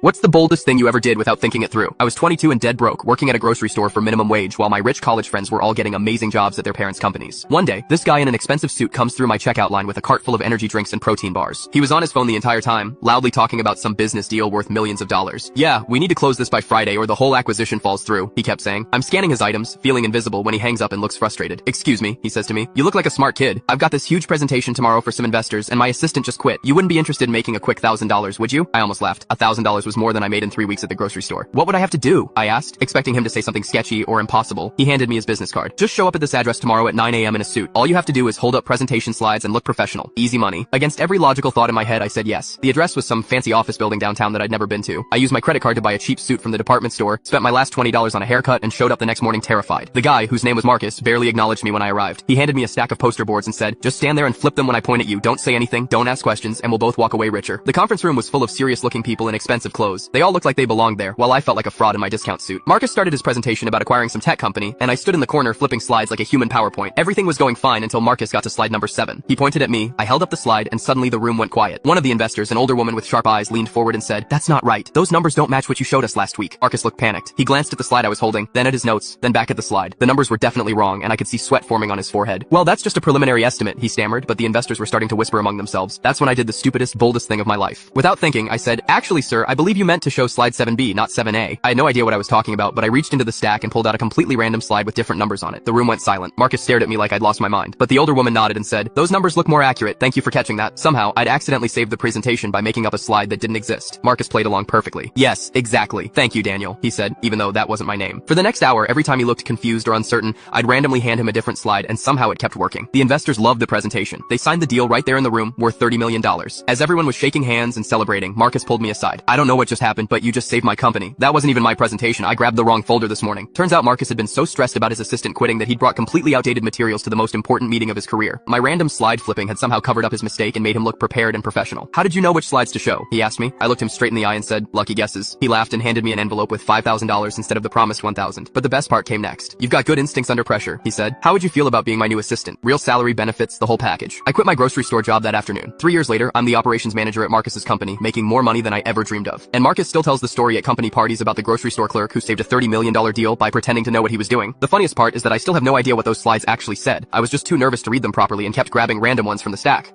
What's the boldest thing you ever did without thinking it through? I was 22 and dead broke, working at a grocery store for minimum wage while my rich college friends were all getting amazing jobs at their parents' companies. One day, this guy in an expensive suit comes through my checkout line with a cart full of energy drinks and protein bars. He was on his phone the entire time, loudly talking about some business deal worth millions of dollars. Yeah, we need to close this by Friday or the whole acquisition falls through, he kept saying. I'm scanning his items, feeling invisible when he hangs up and looks frustrated. Excuse me, he says to me. You look like a smart kid. I've got this huge presentation tomorrow for some investors and my assistant just quit. You wouldn't be interested in making a quick $1,000, would you? I almost laughed. $1,000 was more than I made in 3 weeks at the grocery store. What would I have to do? I asked, expecting him to say something sketchy or impossible. He handed me his business card. Just show up at this address tomorrow at 9 a.m. in a suit. All you have to do is hold up presentation slides and look professional. Easy money. Against every logical thought in my head, I said yes. The address was some fancy office building downtown that I'd never been to. I used my credit card to buy a cheap suit from the department store, spent my last $20 on a haircut, and showed up the next morning terrified. The guy, whose name was Marcus, barely acknowledged me when I arrived. He handed me a stack of poster boards and said, just stand there and flip them when I point at you. Don't say anything, don't ask questions, and we'll both walk away richer. The conference room was full of serious-looking people in expensive clothes. They all looked like they belonged there, while I felt like a fraud in my discount suit. Marcus started his presentation about acquiring some tech company, and I stood in the corner flipping slides like a human PowerPoint. Everything was going fine until Marcus got to slide number 7. He pointed at me, I held up the slide, and suddenly the room went quiet. One of the investors, an older woman with sharp eyes, leaned forward and said, "That's not right. Those numbers don't match what you showed us last week." Marcus looked panicked. He glanced at the slide I was holding, then at his notes, then back at the slide. The numbers were definitely wrong, and I could see sweat forming on his forehead. "Well, that's just a preliminary estimate," he stammered, but the investors were starting to whisper among themselves. That's when I did the stupidest, boldest thing of my life. Without thinking, I said, "Actually, sir, I believe you meant to show slide 7B, not 7A. I had no idea what I was talking about, but I reached into the stack and pulled out a completely random slide with different numbers on it. The room went silent. Marcus stared at me like I'd lost my mind. But the older woman nodded and said, "Those numbers look more accurate. Thank you for catching that." Somehow, I'd accidentally saved the presentation by making up a slide that didn't exist. Marcus played along perfectly. "Yes, exactly. Thank you, Daniel," he said, even though that wasn't my name. For the next hour, every time he looked confused or uncertain, I'd randomly hand him a different slide, and somehow it kept working. The investors loved the presentation. They signed the deal right there in the room, worth $30 million. As everyone was shaking hands and celebrating, Marcus pulled me aside. "I don't know what just happened, but you just saved my company. That wasn't even my presentation. I grabbed the wrong folder this morning." Turns out Marcus had been so stressed about his assistant quitting that he'd brought completely outdated materials to the most important meeting of his career. My random slide flipping had somehow covered up his mistake and made him look prepared and professional. "How did you know which slides to show?" he asked me. I looked him straight in the eye and said, "Lucky guesses." He laughed and handed me an envelope with $5,000 instead of the promised $1,000. But the best part came next. "You've got good instincts under pressure," he said. "How would you feel about being my new assistant? Real salary, benefits, the whole package." I quit my grocery store job that afternoon. 3 years later, I'm the operations manager at Marcus's company, making more money than I ever dreamed of. And Marcus still tells the story at company parties about the grocery store clerk who saved a $30 million deal by pretending to know what he was doing. The funniest part is that I still have no idea what those slides actually said. I was just too nervous to read them properly and kept grabbing random ones from the stack.